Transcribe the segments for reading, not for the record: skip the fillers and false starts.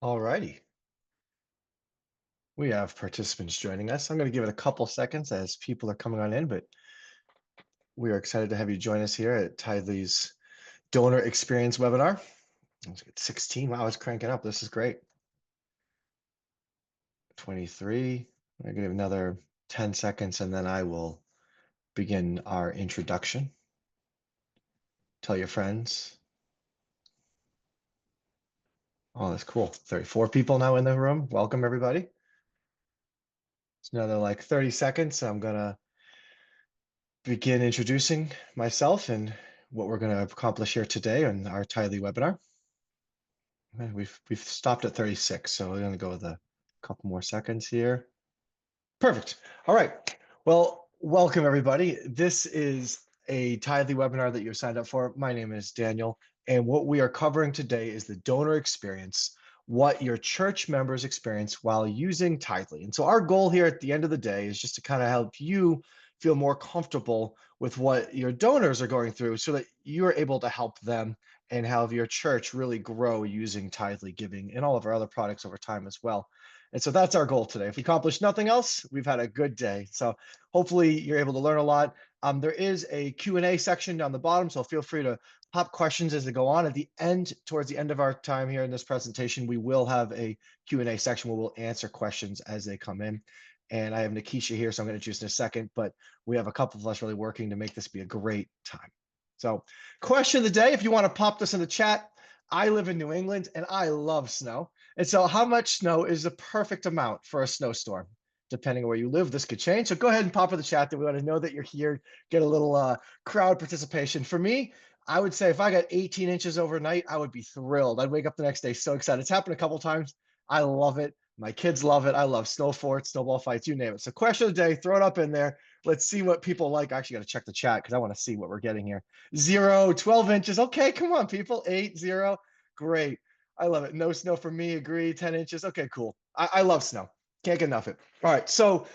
All righty. We have participants joining us. I'm going to give it a couple seconds as people are coming on in, but we are excited to have you join us here at Tithely's Donor Experience webinar. Let's get 16. Wow, it's cranking up. This is great. 23. I'm going to give another 10 seconds and then I will begin our introduction. Tell your friends. Oh, that's cool. 34 people now in the room. Welcome, everybody. It's another like 30 seconds. I'm going to begin introducing myself and what we're going to accomplish here today on our Tithely webinar. We've stopped at 36, so we're going to go with a couple more seconds here. Perfect. All right. Well, welcome everybody. This is a Tithely webinar that you've signed up for. My name is Daniel, and what we are covering today is the donor experience, what your church members experience while using Tithely. And so our goal here at the end of the day is just to kind of help you feel more comfortable with what your donors are going through so that you're able to help them and have your church really grow using Tithely giving and all of our other products over time as well. And so that's our goal today. If we accomplish nothing else, we've had a good day. So hopefully you're able to learn a lot. There is a Q&A section down the bottom, so feel free to pop questions as they go on. At the end, towards the end of our time here in this presentation, we will have a Q&A section where we'll answer questions as they come in. And I have Nikisha here, so I'm going to introduce in a second, but we have a couple of us really working to make this be a great time. So question of the day, if you want to pop this in the chat, I live in New England and I love snow. And so how much snow is the perfect amount for a snowstorm? Depending on where you live, this could change. So go ahead and pop in the chat that we want to know that you're here, get a little crowd participation. For me, I would say if I got 18 inches overnight, I would be thrilled. I'd wake up the next day so excited. It's happened a couple times. I love it. My kids love it. I love snow forts, snowball fights, you name it. So question of the day, throw it up in there. Let's see what people like. I actually got to check the chat because I want to see what we're getting here. 0, 12 inches. Okay, come on, people. 8, 0. Great. I love it. No snow for me. Agree. 10 inches. Okay, cool. I love snow. Can't get enough of it. All right. So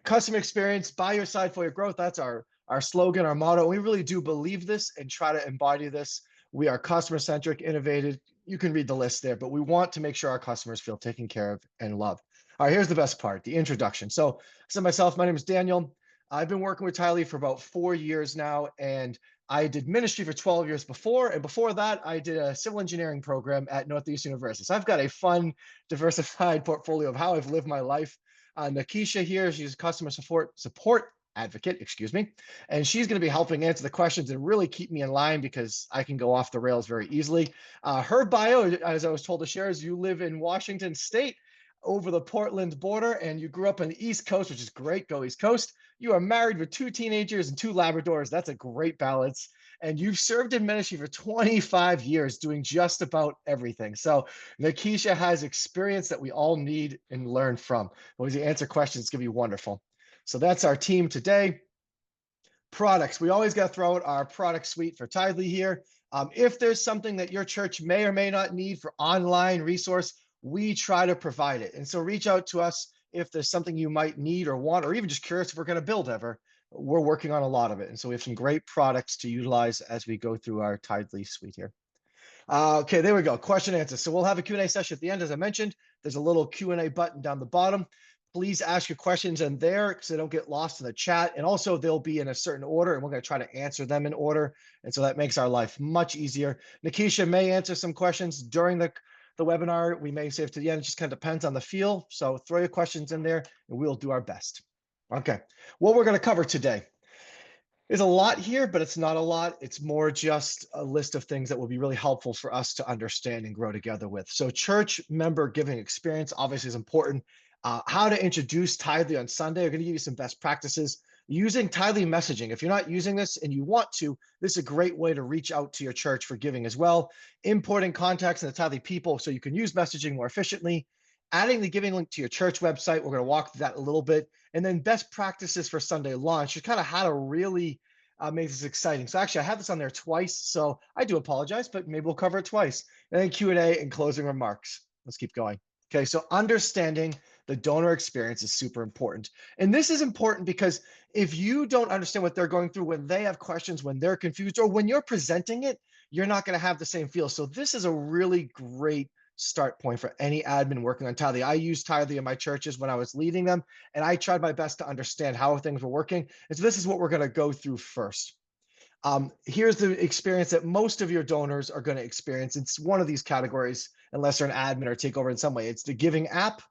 customer experience, by your side for your growth. That's our slogan, our motto. We really do believe this and try to embody this. We are customer centric, innovative. You can read the list there, but we want to make sure our customers feel taken care of and loved. All right, here's the best part, the introduction. So myself, my name is Daniel. I've been working with Tithely for about 4 years now, and I did ministry for 12 years before. And before that, I did a civil engineering program at Northeast University. So I've got a fun, diversified portfolio of how I've lived my life. Nikisha here, she's a customer support advocate, excuse me. And she's going to be helping answer the questions and really keep me in line because I can go off the rails very easily. Her bio, as I was told to share, is you live in Washington State over the Portland border and you grew up on the East Coast, which is great. Go East Coast. You are married with 2 teenagers and 2 Labradors. That's a great balance. And you've served in ministry for 25 years doing just about everything. So Nikisha has experience that we all need and learn from. When you answer questions, it's going to be wonderful. So that's our team today. Products. We always got to throw out our product suite for Tithely here. If there's something that your church may or may not need for online resource, we try to provide it. And so reach out to us if there's something you might need or want, or even just curious if we're going to build ever. We're working on a lot of it. And so we have some great products to utilize as we go through our Tithely suite here. Okay, there we go. Question and answer. So we'll have a Q&A session at the end. As I mentioned, there's a little Q&A button down the bottom. Please ask your questions in there so they don't get lost in the chat. And also they'll be in a certain order and we're going to try to answer them in order. And so that makes our life much easier. Nikisha may answer some questions during the webinar. We may save to the end. It just kind of depends on the feel. So throw your questions in there and we'll do our best. Okay, what we're going to cover today. There's a lot here, but it's not a lot. It's more just a list of things that will be really helpful for us to understand and grow together with. So church member giving experience obviously is important. How to introduce Tithely on Sunday. We're going to give you some best practices. Using Tithely messaging. If you're not using this and you want to, this is a great way to reach out to your church for giving as well. Importing contacts in the Tithely people so you can use messaging more efficiently. Adding the giving link to your church website. We're going to walk through that a little bit. And then best practices for Sunday launch. Just kind of how to really make this exciting. So actually, I have this on there twice. So I do apologize, but maybe we'll cover it twice. And then Q&A and closing remarks. Let's keep going. Okay, so understanding the donor experience is super important. And this is important because if you don't understand what they're going through, when they have questions, when they're confused, or when you're presenting it, you're not going to have the same feel. So this is a really great start point for any admin working on Tithely. I used Tithely in my churches when I was leading them, and I tried my best to understand how things were working. And so this is what we're going to go through first. Here's the experience that most of your donors are going to experience. It's one of these categories, unless you're an admin or take over in some way. It's the giving app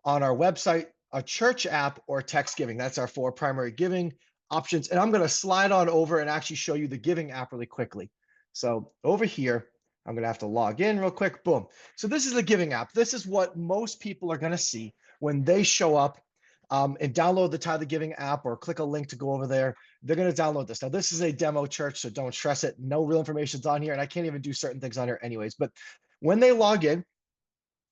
on our website, a church app, or text giving. That's our 4 primary giving options. And I'm going to slide on over and actually show you the giving app really quickly. So over here, I'm going to have to log in real quick. Boom. So this is the giving app. This is what most people are going to see when they show up and download the Tithely Giving app or click a link to go over there. They're going to download this. Now, this is a demo church, so don't stress it. No real information is on here, and I can't even do certain things on here anyways. But when they log in,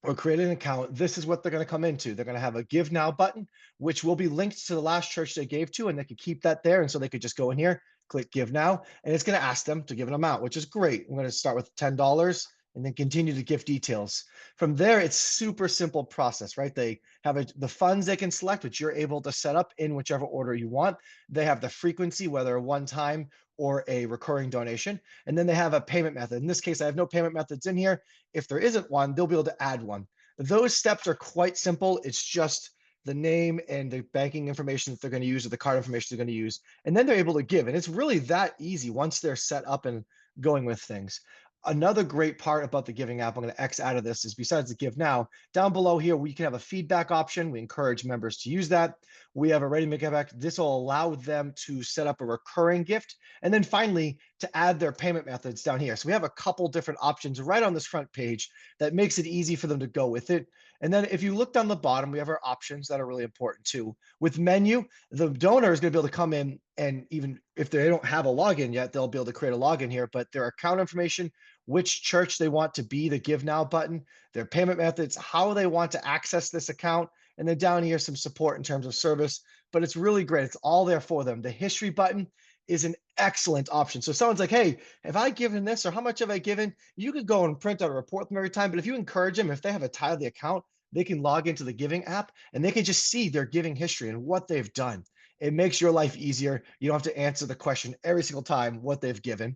or create an account, this is what they're going to come into. They're going to have a Give Now button, which will be linked to the last church they gave to, and they could keep that there. And so they could just go in here, click Give Now, and it's going to ask them to give an amount, which is great. I'm going to start with $10 and then continue to give details. From there, it's super simple process, right? They have the funds they can select, which you're able to set up in whichever order you want. They have the frequency, whether a one-time or a recurring donation. And then they have a payment method. In this case, I have no payment methods in here. If there isn't one, they'll be able to add one. Those steps are quite simple. It's just the name and the banking information that they're going to use or the card information they're going to use. And then they're able to give. And it's really that easy once they're set up and going with things. Another great part about the giving app, I'm going to X out of this, is besides the give now, down below here, we can have a feedback option. We encourage members to use that. We have a ready to make give back. This will allow them to set up a recurring gift. And then finally, to add their payment methods down here. So we have a couple different options right on this front page that makes it easy for them to go with it. And then if you look down the bottom, we have our options that are really important too. With menu, the donor is going to be able to come in, and even if they don't have a login yet, they'll be able to create a login here, but their account information, which church they want to be the Give Now button, their payment methods, how they want to access this account, and then down here, some support in terms of service. But it's really great. It's all there for them. The history button is an excellent option. So someone's like, hey, have I given this or how much have I given? You could go and print out a report from every time. But if you encourage them, if they have a Tithely account, they can log into the giving app and they can just see their giving history and what they've done. It makes your life easier. You don't have to answer the question every single time what they've given.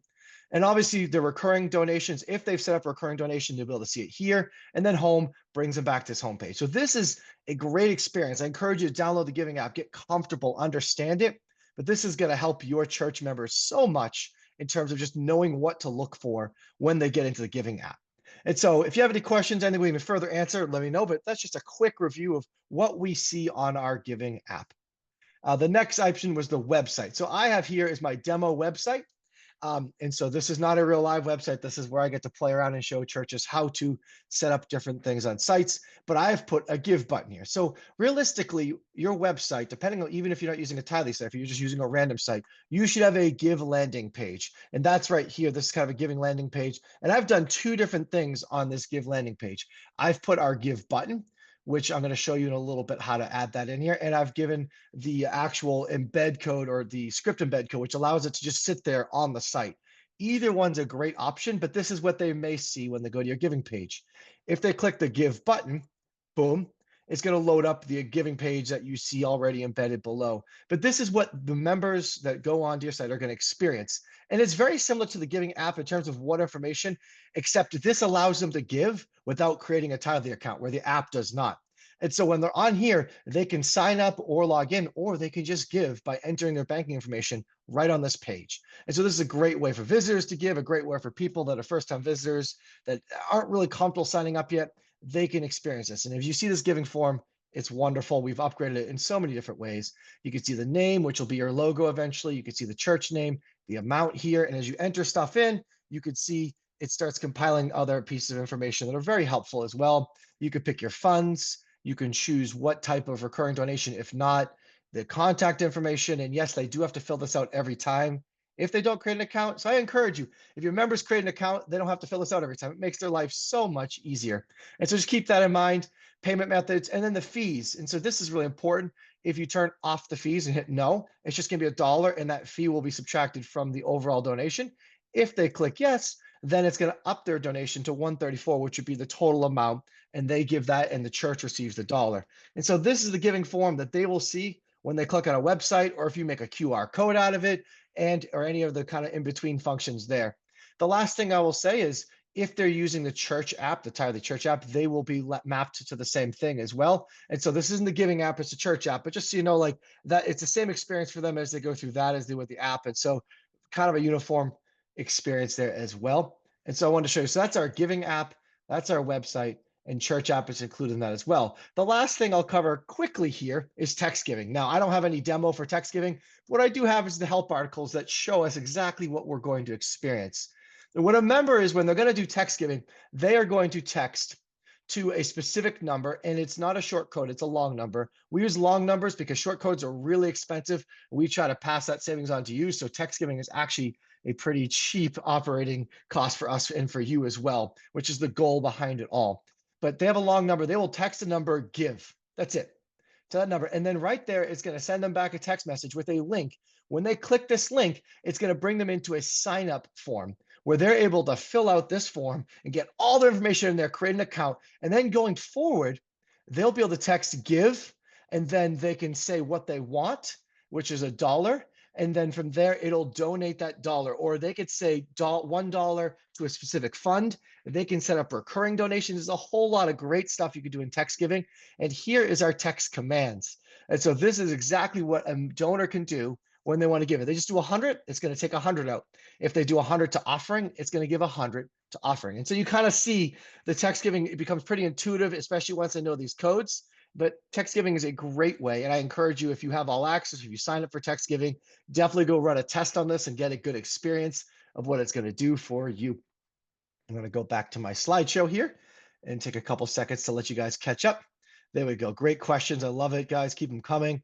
And obviously the recurring donations, if they've set up a recurring donation, they'll be able to see it here. And then home brings them back to this homepage. So this is a great experience. I encourage you to download the giving app, get comfortable, understand it. But this is going to help your church members so much in terms of just knowing what to look for when they get into the giving app. And so if you have any questions, anything we can further answer, let me know. But that's just a quick review of what we see on our giving app. The next option was the website. So I have here is my demo website. And so this is not a real live website. This is where I get to play around and show churches how to set up different things on sites. But I have put a give button here. So realistically, your website, depending on, even if you're not using a Tithely site, if you're just using a random site, you should have a give landing page. And that's right here. This is kind of a giving landing page. And I've done 2 different things on this give landing page. I've put our give button, which I'm going to show you in a little bit how to add that in here. And I've given the actual embed code or the script embed code, which allows it to just sit there on the site. Either one's a great option, but this is what they may see when they go to your giving page. If they click the give button, boom, it's going to load up the giving page that you see already embedded below. But this is what the members that go onto your site are going to experience. And it's very similar to the giving app in terms of what information, except this allows them to give without creating a Tithely account where the app does not. And so when they're on here, they can sign up or log in, or they can just give by entering their banking information right on this page. And so this is a great way for visitors to give, a great way for people that are first-time visitors that aren't really comfortable signing up yet. They can experience this. And if you see this giving form, it's wonderful. We've upgraded it in so many different ways. You can see the name, which will be your logo eventually. You can see the church name, the amount here. And as you enter stuff in, you can see it starts compiling other pieces of information that are very helpful as well. You could pick your funds. You can choose what type of recurring donation, if not, the contact information. And yes, they do have to fill this out every time if they don't create an account. So I encourage you, if your members create an account, they don't have to fill this out every time. It makes their life so much easier. And so just keep that in mind, payment methods, and then the fees. And so this is really important. If you turn off the fees and hit no, it's just going to be $1, and that fee will be subtracted from the overall donation. If they click yes, then it's going to up their donation to $134, which would be the total amount, and they give that, and the church receives the dollar. And so this is the giving form that they will see when they click on a website, or if you make a QR code out of it, or any of the kind of in-between functions there. The last thing I will say is, if they're using the church app, the Tithely church app, they will be mapped to the same thing as well. And so this isn't the giving app, it's a church app, but just so you know, like that, it's the same experience for them as they go through that as they with the app. And so kind of a uniform experience there as well. And so I wanted to show you, so that's our giving app, that's our website, and church app is included in that as well. The last thing I'll cover quickly here is text giving. Now, I don't have any demo for text giving. What I do have is the help articles that show us exactly what we're going to experience. And what a member is when they're going to do text giving, they are going to text to a specific number, and it's not a short code, it's a long number. We use long numbers because short codes are really expensive. We try to pass that savings on to you. So text giving is actually a pretty cheap operating cost for us and for you as well, which is the goal behind it all. But they have a long number. They will text a number, give. That's it, to that number. And then right there, it's going to send them back a text message with a link. When they click this link, it's going to bring them into a sign up form where they're able to fill out this form and get all their information in there, create an account. And then going forward, they'll be able to text give, and then they can say what they want, which is $1. And then from there, it'll donate that dollar, or they could say $1 to a specific fund. They can set up recurring donations. There's a whole lot of great stuff you could do in text giving. And here is our text commands. And so this is exactly what a donor can do when they want to give it. They just do 100, it's going to take 100 out. If they do 100 to offering, it's going to give 100 to offering. And so you kind of see the text giving, it becomes pretty intuitive, especially once they know these codes. But text giving is a great way. And I encourage you, if you have all access, if you sign up for text giving, definitely go run a test on this and get a good experience of what it's going to do for you. I'm going to go back to my slideshow here and take a couple seconds to let you guys catch up. There we go. Great questions. I love it, guys. Keep them coming.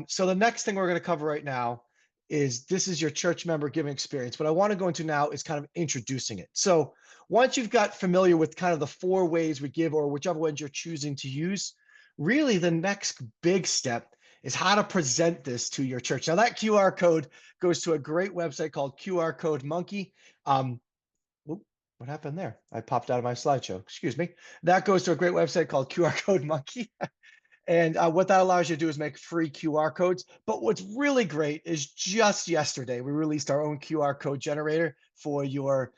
So the next thing we're going to cover right now is this is your church member giving experience. What I want to go into now is kind of introducing it. So once you've got familiar with kind of the 4 ways we give, or whichever ones you're choosing to use, really the next big step is how to present this to your church. Now that QR code goes to a great website called QR Code Monkey. What happened there? I popped out of my slideshow. Excuse me. That goes to a great website called QR Code Monkey. And what that allows you to do is make free QR codes. But what's really great is just yesterday, we released our own QR code generator for your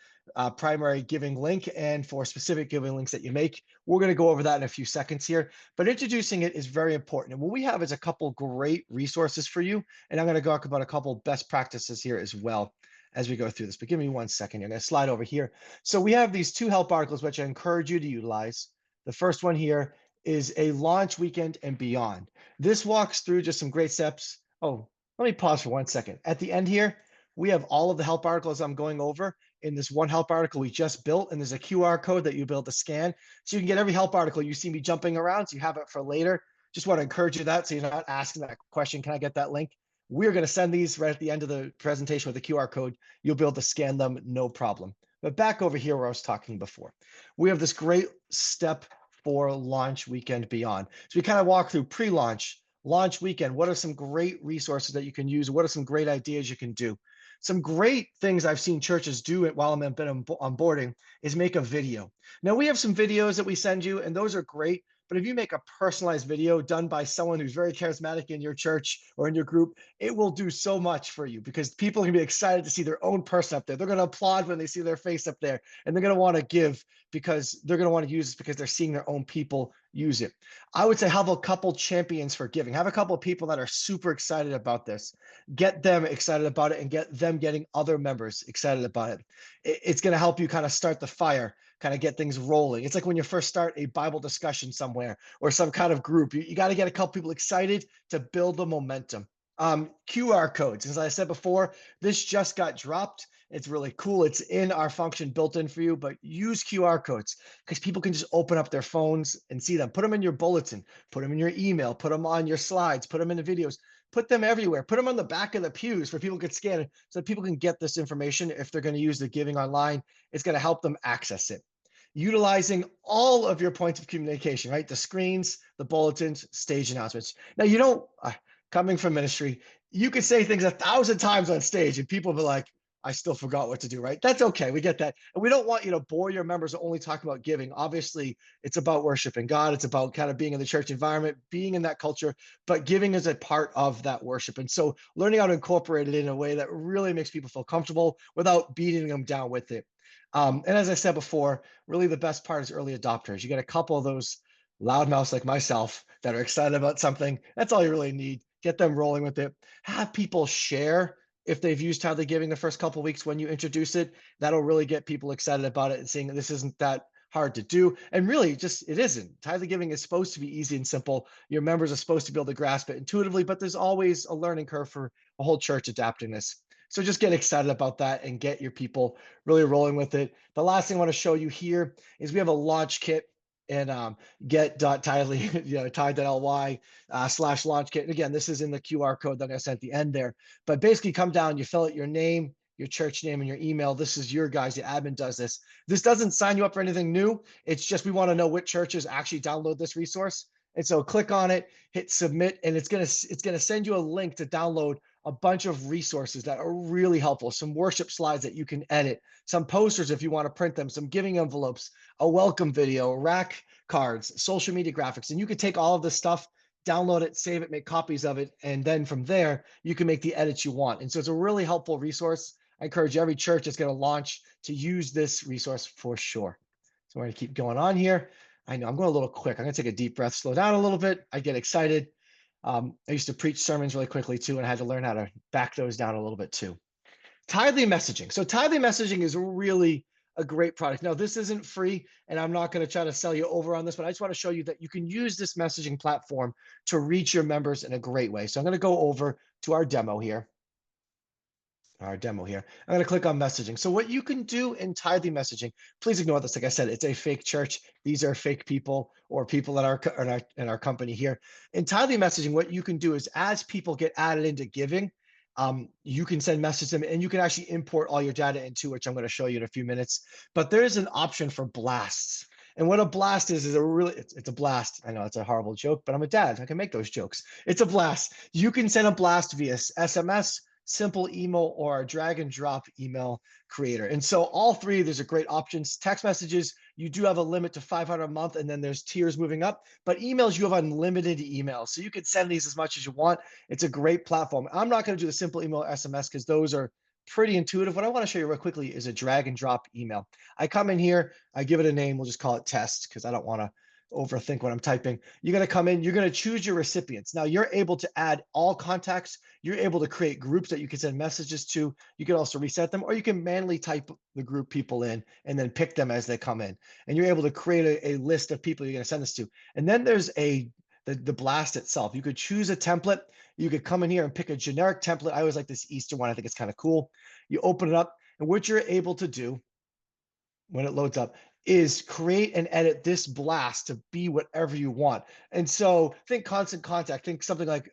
primary giving link and for specific giving links that you make. We're going to go over that in a few seconds here, but introducing it is very important. And what we have is a couple great resources for you. And I'm going to talk about a couple best practices here as well as we go through this. But give me 1 second. I'm going to slide over here. So we have these 2 help articles, which I encourage you to utilize. The first one here is a launch weekend and beyond. This walks through just some great steps. Oh, let me pause for 1 second. At the end here, we have all of the help articles I'm going over in this one help article we just built, and there's a QR code that you'll be able to scan. So you can get every help article. You see me jumping around, so you have it for later. Just want to encourage you that, so you're not asking that question, can I get that link? We're going to send these right at the end of the presentation with the QR code. You'll be able to scan them, no problem. But back over here where I was talking before, we have this great step for launch weekend beyond. So we kind of walk through pre-launch, launch weekend. What are some great resources that you can use? What are some great ideas you can do? Some great things I've seen churches do it while I've been onboarding is make a video. Now we have some videos that we send you, and those are great. But if you make a personalized video done by someone who's very charismatic in your church or in your group, it will do so much for you because people can be excited to see their own person up there. They're going to applaud when they see their face up there, and they're going to want to give because they're going to want to use this because they're seeing their own people use it. I would say have a couple champions for giving. Have a couple of people that are super excited about this. Get them excited about it and get them getting other members excited about it. It's going to help you kind of start the fire, kind of get things rolling. It's like when you first start a Bible discussion somewhere or some kind of group, you got to get a couple people excited to build the momentum. QR codes, as I said before, this just got dropped. It's really cool. It's in our function built in for you, but use QR codes because people can just open up their phones and see them. Put them in your bulletin, put them in your email, put them on your slides, put them in the videos, put them everywhere. Put them on the back of the pews where people can scan it so that people can get this information. If they're going to use the giving online, it's going to help them access it. Utilizing all of your points of communication, right? The screens, the bulletins, stage announcements. Now, you don't, coming from ministry, you could say things 1,000 times on stage and people will be like, I still forgot what to do, right? That's okay. We get that. And we don't want you to bore your members only talking about giving. Obviously, it's about worshiping God. It's about kind of being in the church environment, being in that culture, but giving is a part of that worship. And so learning how to incorporate it in a way that really makes people feel comfortable without beating them down with it. And as I said before, really the best part is early adopters. You get a couple of those loudmouths like myself that are excited about something. That's all you really need. Get them rolling with it. Have people share if they've used Tithely Giving the first couple of weeks when you introduce it. That'll really get people excited about it and seeing that this isn't that hard to do. And really, just it isn't. Tithely Giving is supposed to be easy and simple. Your members are supposed to be able to grasp it intuitively, but there's always a learning curve for a whole church adapting this. So just get excited about that and get your people really rolling with it. The last thing I want to show you here is we have a launch kit and get.tithely, tithe.ly / launch kit. And again, this is in the QR code that I sent at the end there. But basically come down, you fill out your name, your church name, and your email. This is your guys, the admin does this. This doesn't sign you up for anything new. It's just we want to know what churches actually download this resource. And so click on it, hit submit, and it's gonna send you a link to download a bunch of resources that are really helpful. Some worship slides that you can edit, some posters if you want to print them, some giving envelopes, a welcome video, rack cards, social media graphics. And you can take all of this stuff, download it, save it, make copies of it. And then from there, you can make the edits you want. And so it's a really helpful resource. I encourage every church that's going to launch to use this resource for sure. So we're going to keep going on here. I know I'm going a little quick. I'm going to take a deep breath, slow down a little bit. I get excited. I used to preach sermons really quickly too, and I had to learn how to back those down a little bit too. Tithely messaging. So Tithely messaging is really a great product. Now, this isn't free, and I'm not going to try to sell you over on this, but I just want to show you that you can use this messaging platform to reach your members in a great way. So I'm going to go over to our demo here. I'm going to click on messaging. So what you can do in Tithely messaging, please ignore this. Like I said, it's a fake church. These are fake people or people in our company here. In Tithely messaging, what you can do is as people get added into giving, you can send messages to them and you can actually import all your data into, which I'm going to show you in a few minutes. But there is an option for blasts. And what a blast is it's a blast. I know it's a horrible joke, but I'm a dad. I can make those jokes. It's a blast. You can send a blast via SMS, simple email, or a drag and drop email creator. And so all three of these are great options. Text messages, you do have a limit to 500 a month, and then there's tiers moving up. But emails, you have unlimited emails. So you can send these as much as you want. It's a great platform. I'm not going to do the simple email SMS because those are pretty intuitive. What I want to show you real quickly is a drag and drop email. I come in here, I give it a name. We'll just call it test because I don't want to overthink what I'm typing. You're going to come in, you're going to choose your recipients. Now you're able to add all contacts. You're able to create groups that you can send messages to. You can also reset them, or you can manually type the group people in and then pick them as they come in. And you're able to create a list of people you're going to send this to. And then there's the blast itself. You could choose a template. You could come in here and pick a generic template. I always like this Easter one. I think it's kind of cool. You open it up, and what you're able to do when it loads up is create and edit this blast to be whatever you want. And so think constant contact, think something like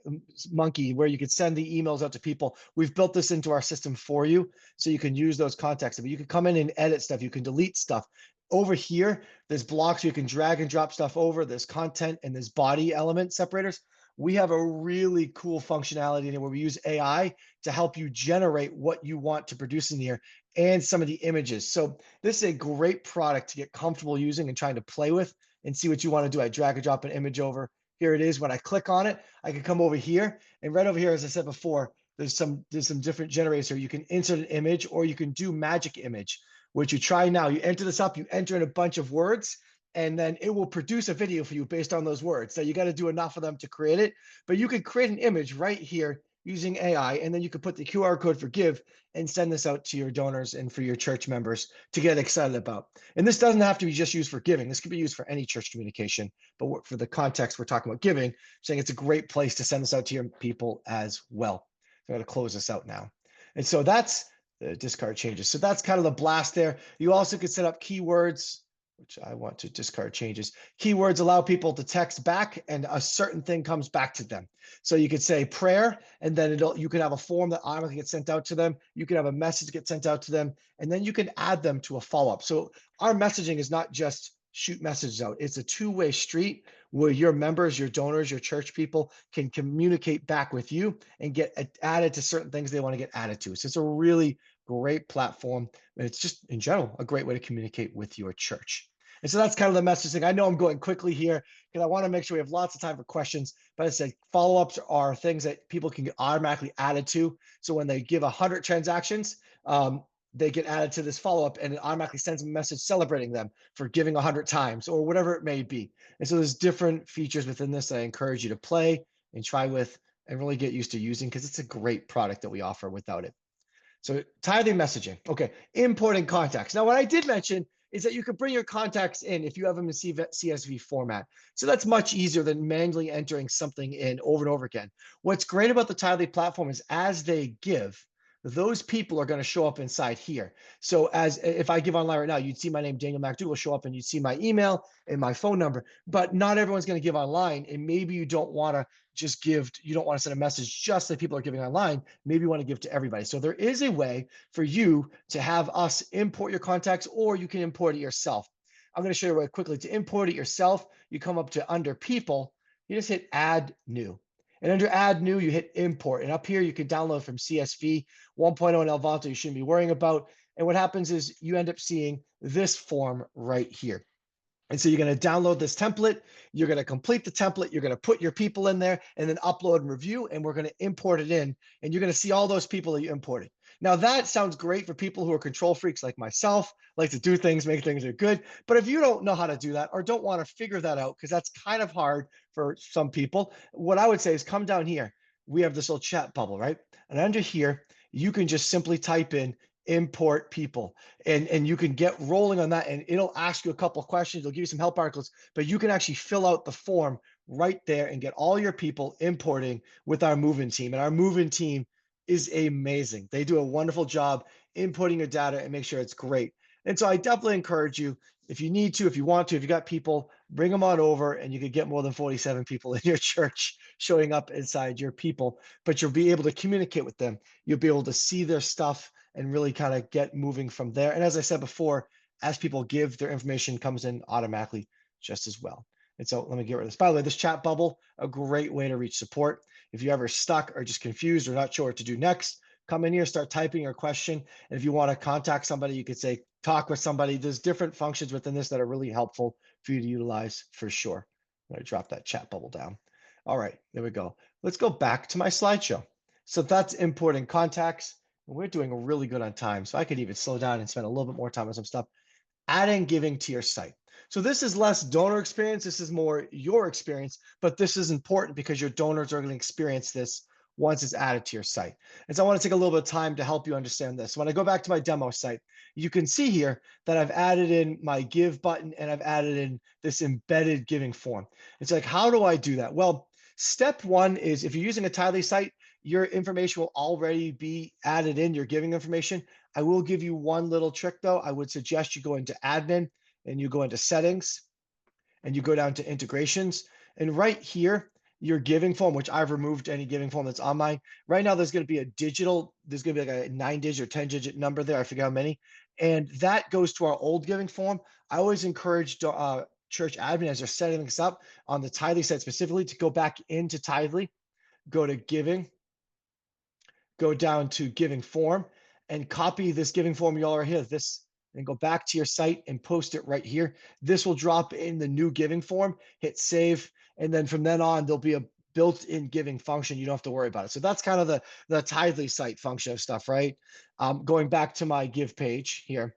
Monkey, where you could send the emails out to people. We've built this into our system for you, so you can use those contacts. But you can come in and edit stuff. You can delete stuff. Over here, there's blocks you can drag and drop stuff over. There's content and there's body element separators. We have a really cool functionality in here where we use AI to help you generate what you want to produce in here and some of the images. So this is a great product to get comfortable using and trying to play with and see what you want to do. I drag and drop an image over. Here it is. When I click on it, I can come over here, and right over here, as I said before, there's some different generators here. You can insert an image, or you can do magic image, which you try now. You enter this up, you enter in a bunch of words, and then it will produce a video for you based on those words. So you got to do enough of them to create it, but you could create an image right here using AI, and then you could put the QR code for Give and send this out to your donors and for your church members to get excited about. And this doesn't have to be just used for giving. This could be used for any church communication, but for the context we're talking about giving, saying it's a great place to send this out to your people as well. So I'm going to close this out now. And so that's the discard changes. So that's kind of the blast there. You also could set up keywords, which I want to discard changes. Keywords allow people to text back and a certain thing comes back to them. So you could say prayer, and then you could have a form that automatically gets sent out to them. You could have a message get sent out to them, and then you can add them to a follow-up. So our messaging is not just shoot messages out. It's a two-way street where your members, your donors, your church people can communicate back with you and get added to certain things they want to get added to. So it's a really great platform. And it's just, in general, a great way to communicate with your church. And so that's kind of the messaging. I know I'm going quickly here because I want to make sure we have lots of time for questions. But I said follow-ups are things that people can get automatically added to. So when they give 100 transactions, they get added to this follow-up and it automatically sends them a message celebrating them for giving 100 times or whatever it may be. And so there's different features within this that I encourage you to play and try with and really get used to using because it's a great product that we offer without it. So Tithely messaging. Okay, importing contacts. Now, what I did mention is that you can bring your contacts in if you have them in CSV format. So that's much easier than manually entering something in over and over again. What's great about the Tithely platform is as they give, those people are going to show up inside here. So as if I give online right now, you'd see my name, Daniel MacDougall, show up and you'd see my email and my phone number, but not everyone's going to give online. And maybe you don't want to just give, you don't want to send a message just that people are giving online. Maybe you want to give to everybody. So there is a way for you to have us import your contacts, or you can import it yourself. I'm going to show you really quickly. To import it yourself, you come up to under people, you just hit add new. And under add new, you hit import. And up here, you can download from CSV 1.0 and Elvanto you shouldn't be worrying about. And what happens is you end up seeing this form right here. And so you're going to download this template, you're going to complete the template, you're going to put your people in there and then upload and review, and we're going to import it in, and you're going to see all those people that you imported. Now that sounds great for people who are control freaks like myself, like to do things, make things are good. But if you don't know how to do that or don't want to figure that out, because that's kind of hard for some people, what I would say is come down here. We have this little chat bubble, right? And under here, you can just simply type in import people and you can get rolling on that, and it'll ask you a couple of questions, it'll give you some help articles, but you can actually fill out the form right there and get all your people importing with our move-in team. And our move-in team is amazing. They do a wonderful job inputting your data and make sure it's great. And so I definitely encourage you, if you need to, if you want to, if you got people, bring them on over, and you could get more than 47 people in your church showing up inside your people, but you'll be able to communicate with them. You'll be able to see their stuff and really kind of get moving from there. And as I said before, as people give, their information comes in automatically just as well. And so let me get rid of this. By the way, this chat bubble, a great way to reach support. If you're ever stuck or just confused or not sure what to do next, come in here, start typing your question. And if you want to contact somebody, you could say, talk with somebody. There's different functions within this that are really helpful for you to utilize for sure. I'm going to drop that chat bubble down. All right, there we go. Let's go back to my slideshow. So that's importing contacts. We're doing really good on time, so I could even slow down and spend a little bit more time on some stuff. Adding giving to your site. So this is less donor experience. This is more your experience, but this is important because your donors are going to experience this once it's added to your site. And so I want to take a little bit of time to help you understand this. When I go back to my demo site, you can see here that I've added in my give button and I've added in this embedded giving form. It's like, how do I do that? Well, step one is if you're using a Tithely site, your information will already be added in, your giving information. I will give you one little trick though. I would suggest you go into admin and you go into settings and you go down to integrations. And right here, your giving form, which I've removed any giving form that's on mine. Right now, there's going to be a digital, there's going to be like a 9-digit or 10-digit number there. I forget how many. And that goes to our old giving form. I always encourage church admin as they're setting this up on the Tithely site specifically to go back into Tithely, go to giving, go down to giving form and copy this giving form you all are here, this, and go back to your site and post it right here. This will drop in the new giving form, hit save. And then from then on, there'll be a built-in giving function. You don't have to worry about it. So that's kind of the Tithely site function of stuff, right? Going back to my give page here,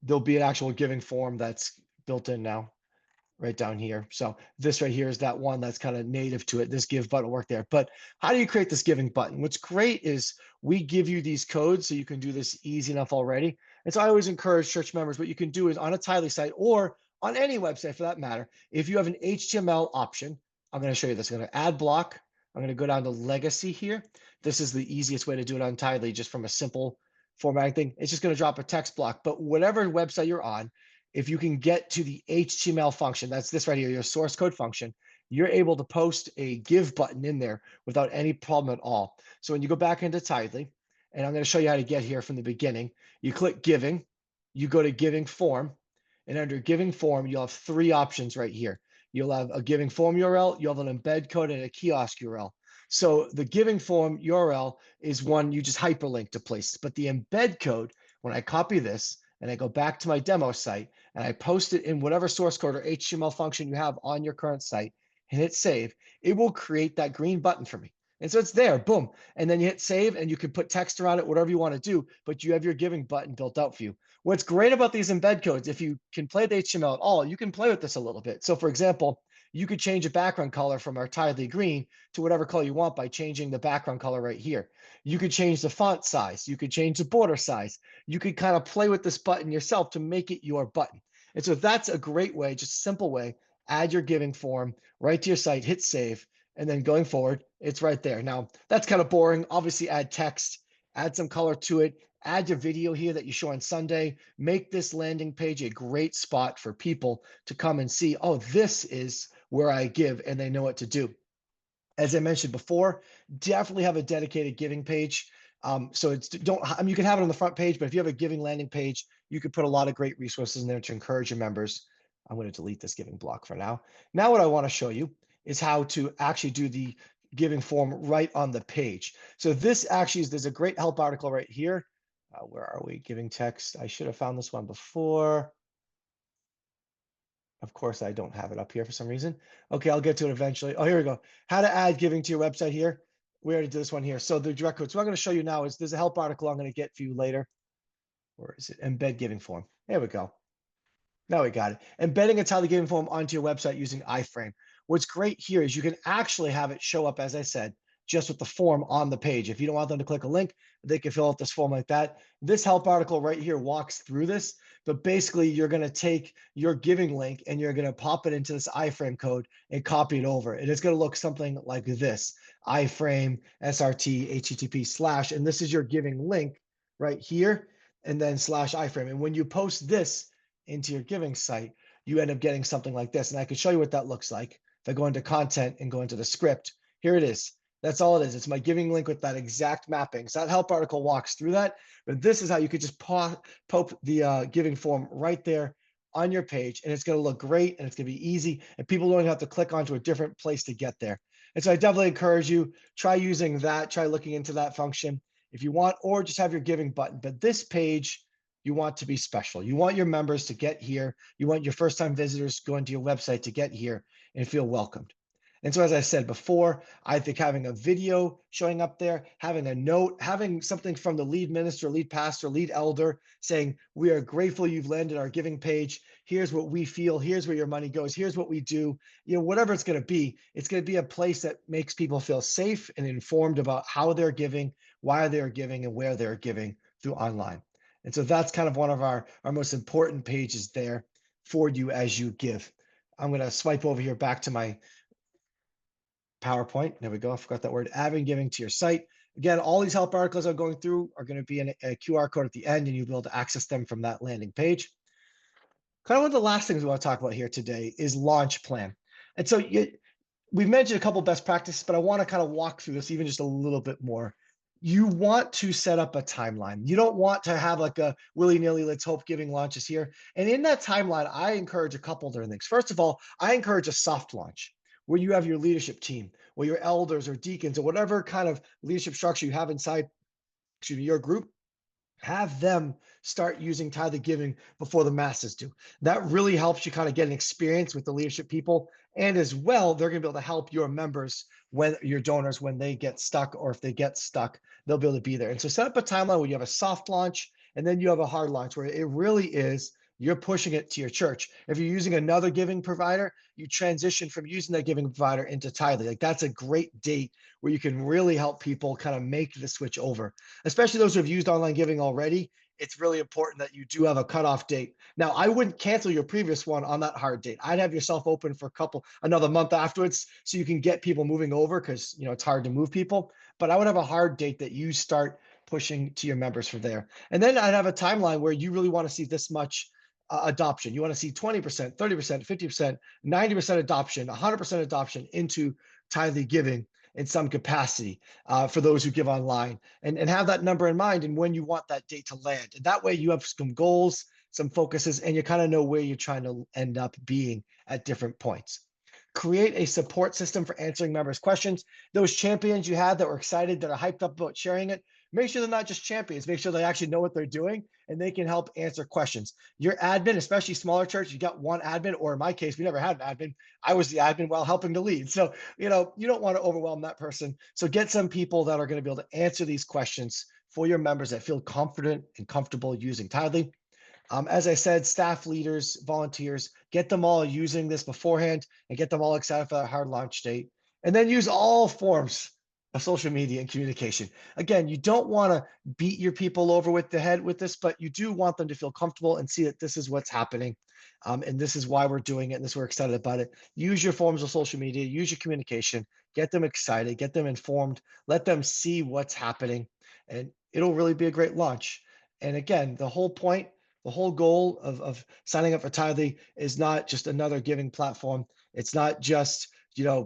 there'll be an actual giving form that's built in now right down here. So this right here is that one that's kind of native to it. This give button will work there. But how do you create this giving button? What's great is we give you these codes so you can do this easy enough already. And so I always encourage church members, what you can do is on a Tithely site or on any website for that matter, if you have an HTML option, I'm going to show you this. I'm going to add block. I'm going to go down to legacy here. This is the easiest way to do it on Tithely, just from a simple formatting thing. It's just going to drop a text block, but whatever website you're on, if you can get to the HTML function, that's this right here, your source code function, you're able to post a give button in there without any problem at all. So when you go back into Tithely, and I'm going to show you how to get here from the beginning, you click giving, you go to giving form, and under giving form, you'll have 3 options right here. You'll have a giving form URL, you'll have an embed code, and a kiosk URL. So the giving form URL is one you just hyperlink to places, but the embed code, when I copy this, and I go back to my demo site and I post it in whatever source code or HTML function you have on your current site and hit save, it will create that green button for me. And so it's there, boom. And then you hit save and you can put text around it, whatever you want to do, but you have your giving button built out for you. What's great about these embed codes, if you can play the HTML at all, you can play with this a little bit. So for example, you could change a background color from our Tithely green to whatever color you want by changing the background color right here. You could change the font size. You could change the border size. You could kind of play with this button yourself to make it your button. And so that's a great way, just a simple way, add your giving form right to your site, hit save, and then going forward, it's right there. Now, that's kind of boring. Obviously, add text, add some color to it, add your video here that you show on Sunday. Make this landing page a great spot for people to come and see, oh, this is where I give, and they know what to do. As I mentioned before, definitely have a dedicated giving page. So it's don't, I mean, you can have it on the front page, but if you have a giving landing page, you could put a lot of great resources in there to encourage your members. I'm going to delete this giving block for now. Now, what I want to show you is how to actually do the giving form right on the page. So this actually is, there's a great help article right here. Where are we? Giving text. I should have found this one before. Of course, I don't have it up here for some reason. Okay, I'll get to it eventually. Oh, here we go. How to add giving to your website here. We already did this one here. So the direct code. So what I'm going to show you now is there's a help article I'm going to get for you later. Where is it? Embed giving form. There we go. Now we got it. Embedding a Tithely giving form onto your website using iframe. What's great here is you can actually have it show up, as I said, just with the form on the page. If you don't want them to click a link, they can fill out this form like that. This help article right here walks through this, but basically you're going to take your giving link and you're going to pop it into this iframe code and copy it over. And it's going to look something like this: iframe srt http slash, and this is your giving link right here, and then slash iframe. And when you post this into your giving site, you end up getting something like this. And I can show you what that looks like. If I go into content and go into the script, here it is. That's all it is. It's my giving link with that exact mapping. So that help article walks through that, but this is how you could just pope the giving form right there on your page, and it's going to look great, and it's going to be easy, and people don't have to click onto a different place to get there. And so I definitely encourage you, try using that, try looking into that function if you want, or just have your giving button. But this page, you want to be special. You want your members to get here. You want your first-time visitors going to your website to get here and feel welcomed. And so, as I said before, I think having a video showing up there, having a note, having something from the lead minister, lead pastor, lead elder saying, we are grateful you've landed our giving page. Here's what we feel. Here's where your money goes. Here's what we do. You know, whatever it's going to be a place that makes people feel safe and informed about how they're giving, why they're giving, and where they're giving through online. And so that's kind of one of our most important pages there for you as you give. I'm going to swipe over here back to my PowerPoint. There we go. I forgot that word. Adding giving to your site. Again, all these help articles I'm going through are going to be in a QR code at the end, and you'll be able to access them from that landing page. Kind of one of the last things we want to talk about here today is launch plan. And so we've mentioned a couple best practices, but I want to kind of walk through this even just a little bit more. You want to set up a timeline. You don't want to have like a willy-nilly, let's hope giving launches here. And in that timeline, I encourage a couple different things. First of all, I encourage a soft launch where you have your leadership team, or your elders or deacons, or whatever kind of leadership structure you have inside, your group, have them start using Tithely Giving before the masses do. That really helps you kind of get an experience with the leadership people. And as well, they're going to be able to help your members, when your donors, when they get stuck, or if they get stuck, they'll be able to be there. And so set up a timeline where you have a soft launch and then you have a hard launch where it really is, you're pushing it to your church. If you're using another giving provider, you transition from using that giving provider into Tithely. Like, that's a great date where you can really help people kind of make the switch over, especially those who have used online giving already. It's really important that you do have a cutoff date. Now, I wouldn't cancel your previous one on that hard date. I'd have yourself open for another month afterwards, so you can get people moving over, because it's hard to move people. But I would have a hard date that you start pushing to your members for there. And then I'd have a timeline where you really want to see this much adoption. You want to see 20%, 30%, 50%, 90% adoption, 100% adoption into Tithely Giving in some capacity for those who give online, and have that number in mind and when you want that date to land. And that way you have some goals, some focuses, and you kind of know where you're trying to end up being at different points. Create a support system for answering members' questions. Those champions you had that were excited, that are hyped up about sharing it, Make sure they're not just champions. Make sure they actually know what they're doing and they can help answer questions. Your admin, especially smaller church, you got one admin, or in my case, we never had an admin. I was the admin while helping to lead. So, you don't want to overwhelm that person. So get some people that are going to be able to answer these questions for your members that feel confident and comfortable using Tithely. As I said, staff leaders, volunteers, get them all using this beforehand and get them all excited for that hard launch date. And then use all forms of social media and communication. Again, you don't want to beat your people over with the head with this, but you do want them to feel comfortable and see that this is what's happening. And this is why we're doing it. And this we're excited about it. Use your forms of social media, use your communication, get them excited, get them informed, let them see what's happening. And it'll really be a great launch. And again, the whole goal of signing up for Tithely is not just another giving platform. It's not just,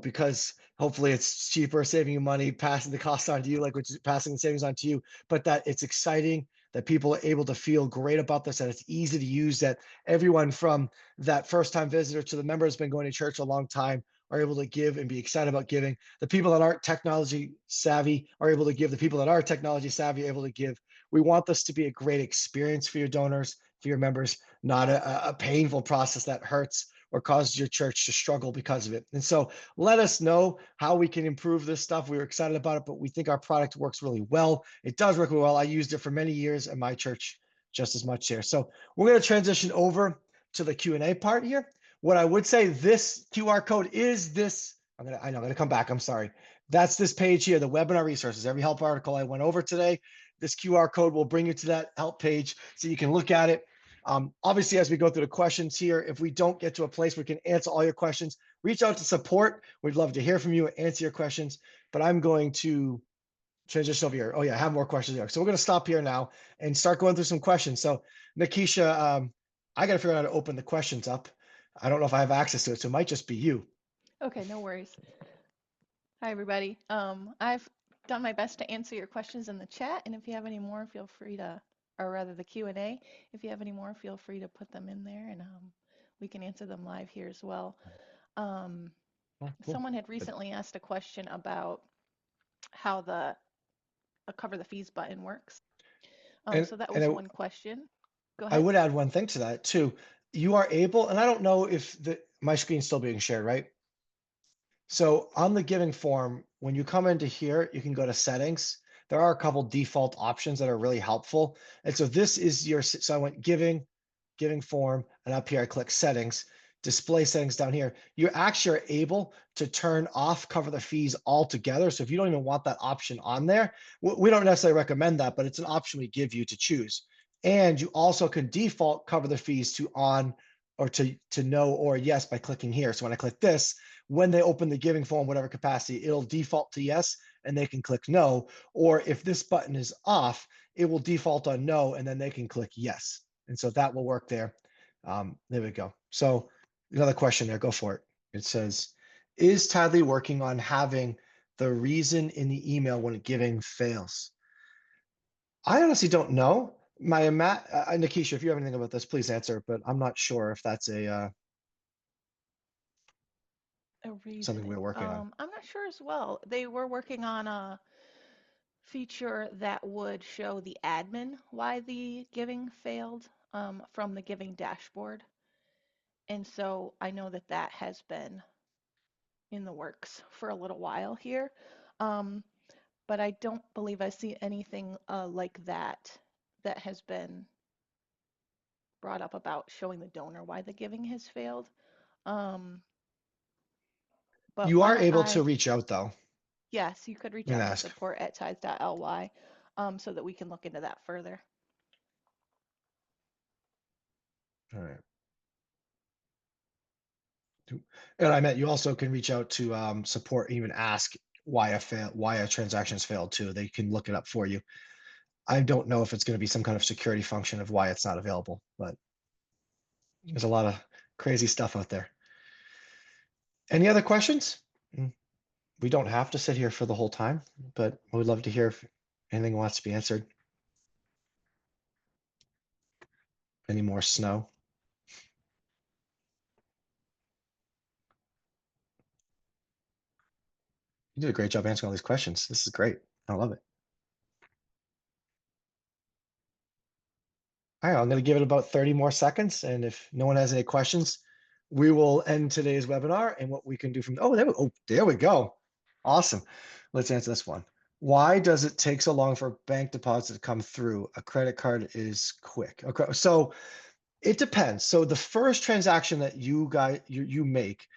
because hopefully it's cheaper, saving you money, passing the cost on to you, like which is passing the savings on to you, but that it's exciting, that people are able to feel great about this, and it's easy to use, that everyone from that first time visitor to the member has been going to church a long time are able to give and be excited about giving. The people that aren't technology savvy are able to give. The people that are technology savvy are able to give. We want this to be a great experience for your donors, for your members, not a painful process that hurts or causes your church to struggle because of it. And so let us know how we can improve this stuff. We were excited about it, but we think our product works really well. It does work really well. I used it for many years in my church just as much here. So we're going to transition over to the Q&A part here. What I would say, this QR code is this. I'm going to come back. I'm sorry. That's this page here, the webinar resources. Every help article I went over today, this QR code will bring you to that help page so you can look at it. Obviously, as we go through the questions here, if we don't get to a place where we can answer all your questions, reach out to support. We'd love to hear from you and answer your questions. But I'm going to transition over here. Oh yeah, I have more questions here. So we're going to stop here now and start going through some questions. So Nikisha, I got to figure out how to open the questions up. I don't know if I have access to it, so it might just be you. Okay, no worries. Hi, everybody. I've done my best to answer your questions in the chat, and if you have any more, feel free to, or rather the Q&A, if you have any more, feel free to put them in there, and we can answer them live here as well. Um, Oh, cool. Someone had recently asked a question about how the cover the fees button works. And So that and was one question. Go I ahead. would add one thing to that too. You are able, and I don't know if my screen's still being shared, right? So on the giving form, when you come into here, you can go to settings. There are a couple default options that are really helpful. And so this is so I went giving form, and up here I click settings, display settings down here. You actually are able to turn off cover the fees altogether. So if you don't even want that option on there, we don't necessarily recommend that, but it's an option we give you to choose. And you also can default cover the fees to on or to no or yes by clicking here. So when I click this, when they open the giving form, whatever capacity, it'll default to yes and they can click no. Or if this button is off, it will default on no and then they can click yes. And so that will work there. There we go. So another question there, go for it. It says, is Tadley working on having the reason in the email when giving fails? I honestly don't know. Nikisha, if you have anything about this, please answer, but I'm not sure if that's A something we're reasoning. working on. I'm not sure as well. They were working on a feature that would show the admin why the giving failed from the giving dashboard. And so I know that that has been in the works for a little while here. Um, but I don't believe I see anything like that that has been brought up about showing the donor why the giving has failed. Um, but You why are don't able to I, reach out though yes, you could reach and out to ask. support@tithe.ly so that we can look into that further. All right. And I meant you also can reach out to support and even ask why a transaction has failed too. They can look it up for you. I don't know if it's going to be some kind of security function of why it's not available, but there's a lot of crazy stuff out there. Any other questions? We don't have to sit here for the whole time, but we would love to hear if anything wants to be answered. Any more snow? You did a great job answering all these questions. This is great. I love it. All right, I'm going to give it about 30 more seconds. And if no one has any questions, we will end today's webinar and what we can do from, there we go. Awesome. Let's answer this one. Why does it take so long for bank deposits to come through? A credit card is quick. Okay, so it depends. So the first transaction that you make,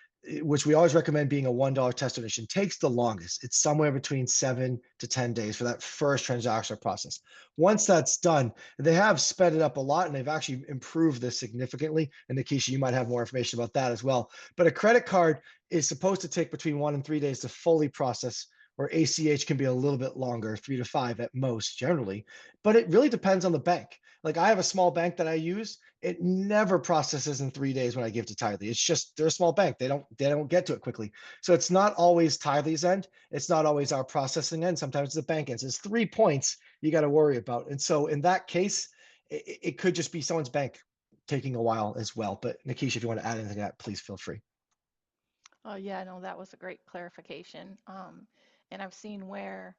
which we always recommend being a $1 test donation, takes the longest. It's somewhere between 7 to 10 days for that first transaction process. Once that's done, they have sped it up a lot and they've actually improved this significantly. And Nikisha, you might have more information about that as well. But a credit card is supposed to take between 1 and 3 days to fully process, where ACH can be a little bit longer, 3 to 5 at most generally. But it really depends on the bank. Like I have a small bank that I use, it never processes in 3 days when I give to Tithely. It's just they're a small bank. They don't get to it quickly. So it's not always Tithely's end. It's not always our processing end. Sometimes it's the bank end. So it's 3 points you got to worry about. And so in that case, it could just be someone's bank taking a while as well. But Nikisha, if you want to add anything to that, please feel free. Oh, yeah, no, that was a great clarification. And I've seen where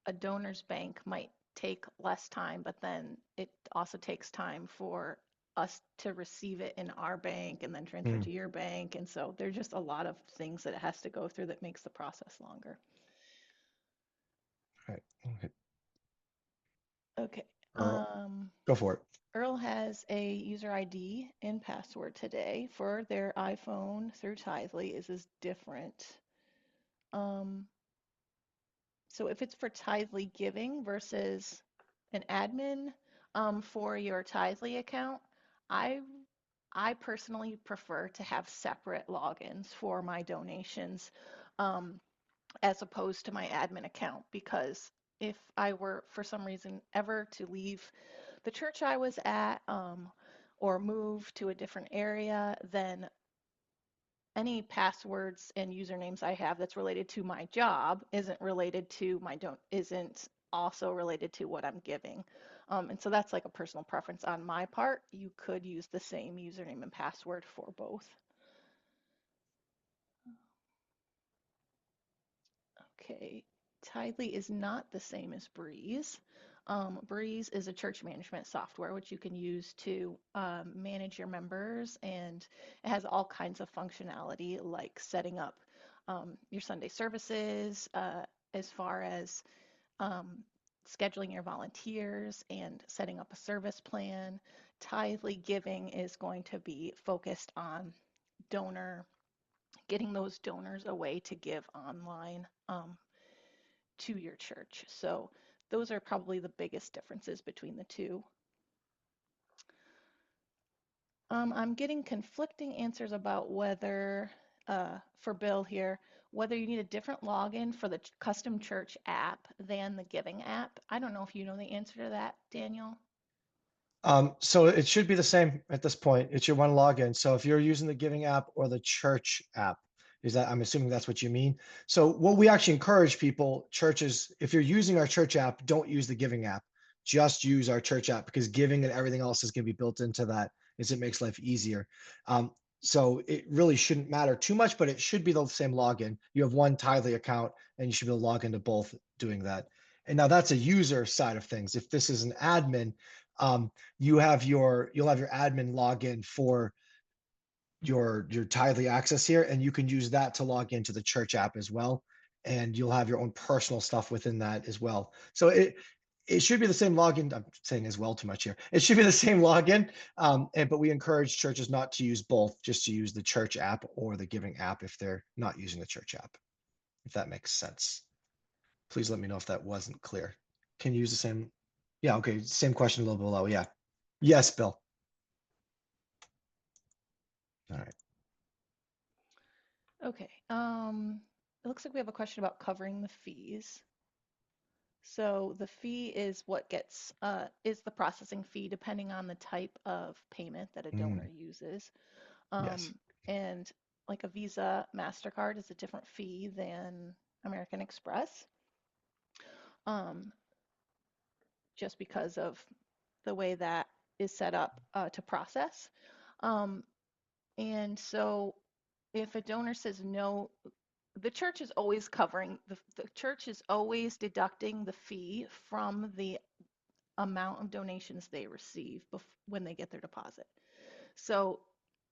a donor's bank might take less time, but then it also takes time for us to receive it in our bank and then transfer Mm, to your bank. And so there's just a lot of things that it has to go through that makes the process longer. right. Okay. Okay. Earl, go for it. Earl has a user ID and password today for their iPhone through Tithely. Is different? Um, So if it's for Tithely giving versus an admin for your Tithely account, I I personally prefer to have separate logins for my donations um, as opposed to my admin account because if I were for some reason ever to leave the church I was at or move to a different area, then any passwords and usernames I have that's related to my job isn't related to my don't isn't also related to what I'm giving. And so that's like a personal preference on my part. You could use the same username and password for both. Okay, Tidely is not the same as Breeze. Breeze is a church management software which you can use to manage your members, and it has all kinds of functionality like setting up your Sunday services, as far as um, scheduling your volunteers and setting up a service plan. Tithely Giving is going to be focused on donor, getting those donors a way to give online. To your church. So those are probably the biggest differences between the two. I'm getting conflicting answers about whether, for Bill here, whether you need a different login for the custom church app than the giving app. I don't know if you know the answer to that, Daniel. So it should be the same at this point. It's your one login. So if you're using the Giving app or the Church app, is that I'm assuming that's what you mean. So what we actually encourage people, churches, if you're using our Church app, don't use the Giving app. Just use our Church app because giving and everything else is going to be built into that as it makes life easier. Um, so it really shouldn't matter too much, but it should be the same login. You have one Tithely account and you should be able to log into both doing that. And now that's a user side of things. If this is an admin, um, you'll have your admin login for your Tidely access here, and you can use that to log into the church app as well. And you'll have your own personal stuff within that as well. So it should be the same login. I'm saying as well too much here. It should be the same login, but we encourage churches not to use both, just to use the church app or the giving app if they're not using the church app, if that makes sense. Please let me know if that wasn't clear. Can you use the same? Yeah, okay, same question a little below. Yeah. Yes, Bill. All right. Okay. It looks like we have a question about covering the fees. So the fee is what gets is the processing fee depending on the type of payment that a donor Mm, uses. yes. Um, and like a Visa, MasterCard is a different fee than American Express, um, just because of the way that is set up to process. Um, and so if a donor says no, the church is always covering, the church is always deducting the fee from the amount of donations they receive when they get their deposit. So,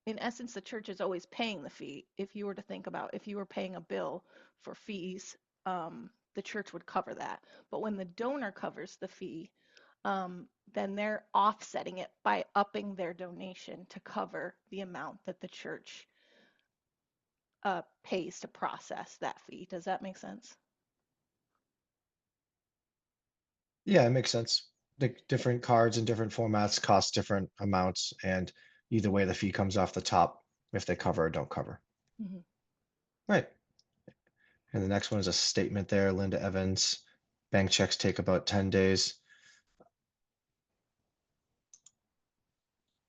in essence, the church is always paying the fee. If you were to think about if you were paying a bill for fees, the church would cover that. But when the donor covers the fee, then they're offsetting it by upping their donation to cover the amount that the church pays to process that fee. Does that make sense? Yeah, it makes sense. The different cards in different formats cost different amounts, and either way, the fee comes off the top if they cover or don't cover. Mm-hmm. Right. And the next one is a statement there, Linda Evans. Bank checks take about 10 days.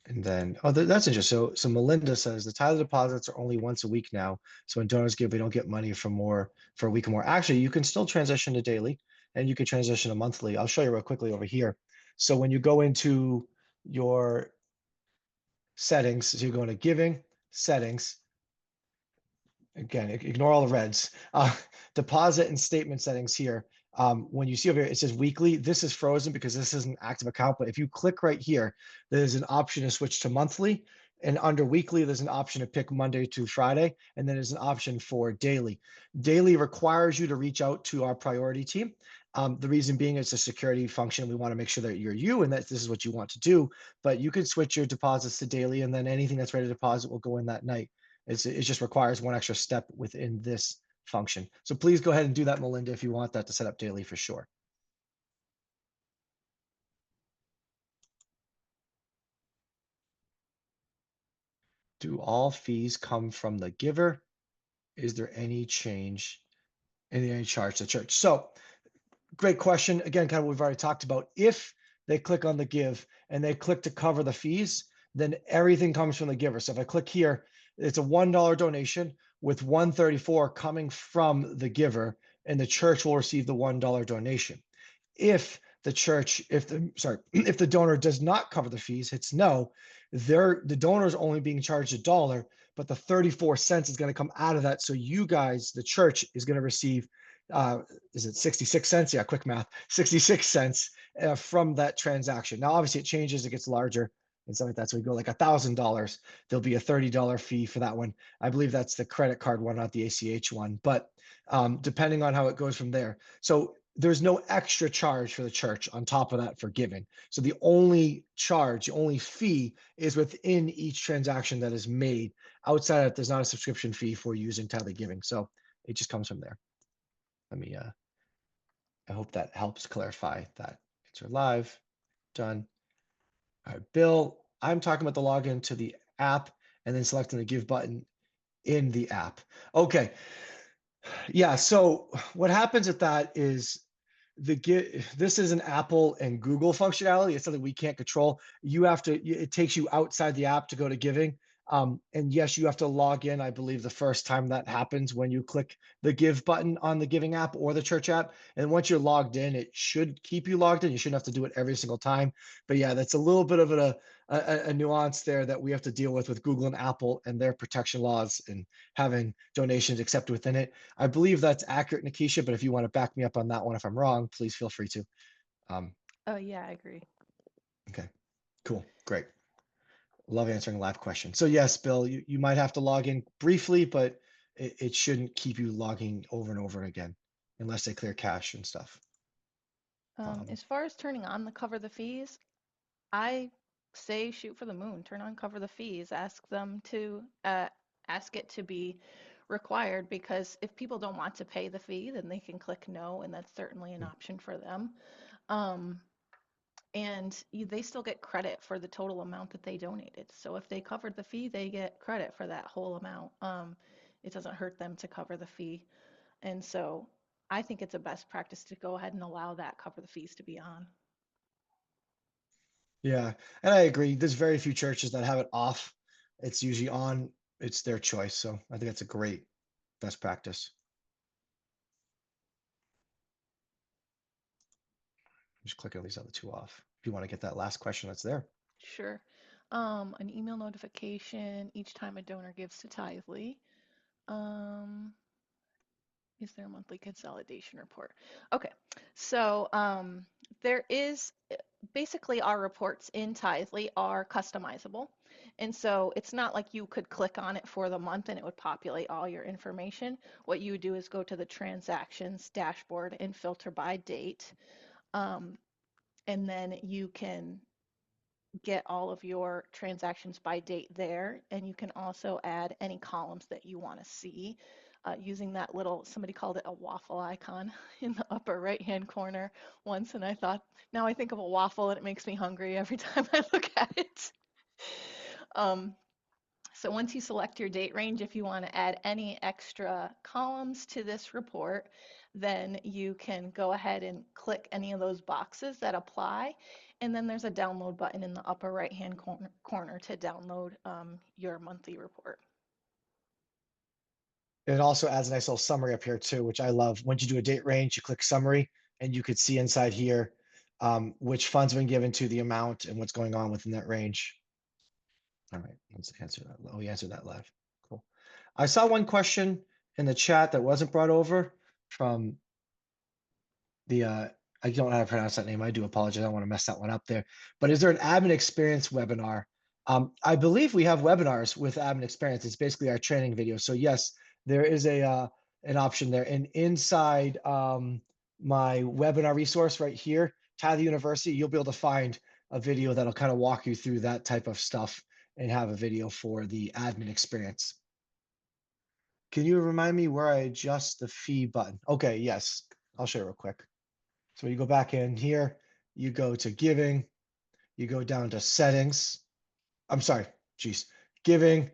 And then, oh, that's interesting. So Melinda says the Tyler deposits are only once a week now. So when donors give, we don't get money for a week or more. Actually, you can still transition to daily, and you can transition to monthly. I'll show you real quickly over here. So when you go into your settings, so you go into giving, settings, again, ignore all the reds. Deposit and statement settings here. When you see over here, it says weekly. This is frozen because this is an active account. But if you click right here, there's an option to switch to monthly. And under weekly, there's an option to pick Monday to Friday. And then there's an option for daily. Daily requires you to reach out to our priority team. The reason being it's a security function. We want to make sure that you're you and that this is what you want to do. But you can switch your deposits to daily, and then anything that's ready to deposit will go in that night. It just requires one extra step within this function. So please go ahead and do that, Melinda, if you want that to set up daily for sure. Do all fees come from the giver? Is there any change in any charge to church? So great question. Again, kind of we've already talked about. If they click on the give and they click to cover the fees, then everything comes from the giver. So if I click here, it's a $1 donation with 134 coming from the giver, and the church will receive the $1 donation. If the church, if the sorry, if the donor does not cover the fees, hits no, the donor is only being charged $1, but the 34 cents is going to come out of that. So you guys, the church, is going to receive uh, is it 66 cents? Yeah, quick math, 66 cents from that transaction. Now, obviously, it changes, it gets larger and stuff like that. So we go like $1,000, there'll be a $30 fee for that one. I believe that's the credit card one, not the ACH one, but depending on how it goes from there. So there's no extra charge for the church on top of that for giving. So the only charge, the only fee is within each transaction that is made. Outside of it, there's not a subscription fee for using Tithely Giving. So it just comes from there. Let me, I hope that helps clarify that. Answer live, done. All right, Bill, I'm talking about the login to the app and then selecting the give button in the app. Okay, yeah, so what happens with that is this is an Apple and Google functionality. It's something we can't control. It takes you outside the app to go to giving. And yes, you have to log in, I believe, the first time that happens when you click the give button on the giving app or the church app. And once you're logged in, it should keep you logged in. You shouldn't have to do it every single time. But yeah, that's a little bit of a nuance there that we have to deal with Google and Apple and their protection laws and having donations accepted within it. I believe that's accurate, Nikisha, but if you want to back me up on that one, if I'm wrong, please feel free to. Um, Oh, yeah, I agree. okay, cool, great. Love answering live questions. So yes, Bill, you might have to log in briefly, but it shouldn't keep you logging over and over again unless they clear cache and stuff. As far as turning on the cover the fees, I say shoot for the moon. Turn on cover the fees. Ask them to ask it to be required because if people don't want to pay the fee, then they can click no, and that's certainly an option for them. Um, and they still get credit for the total amount that they donated. So if they covered the fee, they get credit for that whole amount. It doesn't hurt them to cover the fee. And so I think it's a best practice to go ahead and allow that cover the fees to be on. Yeah, and I agree. There's very few churches that have it off. It's usually on. It's their choice. So I think that's a great best practice. Just click on these other two off. If you want to get that last question that's there. Sure. An email notification each time a donor gives to Tithely. Um, is there a monthly consolidation report? Okay, so there is basically our reports in Tithely are customizable. And so it's not like you could click on it for the month and it would populate all your information. What you would do is go to the transactions dashboard and filter by date. Um, and then you can get all of your transactions by date there. And you can also add any columns that you want to see using that little, somebody called it a waffle icon in the upper right hand corner once. And I thought, now I think of a waffle and it makes me hungry every time I look at it. Um, so once you select your date range, if you want to add any extra columns to this report, then you can go ahead and click any of those boxes that apply. And then there's a download button in the upper right-hand corner to download your monthly report. It also adds a nice little summary up here too, which I love. Once you do a date range, you click summary and you could see inside here which funds have been given to the amount and what's going on within that range. All right, let's answer that. Oh, we answered that live. Cool. I saw one question in the chat that wasn't brought over from the I don't know how to pronounce that name. I do apologize. I don't want to mess that one up there. But is there an admin experience webinar? I believe we have webinars with admin experience. It's basically our training video. So yes, there is a an option there. And inside my webinar resource right here, Tithely University, you'll be able to find a video that'll kind of walk you through that type of stuff and have a video for the admin experience. Can you remind me where I adjust the fee button? Okay, yes, I'll show you real quick. So you go back in here, you go to giving, you go down to settings. I'm sorry, geez, giving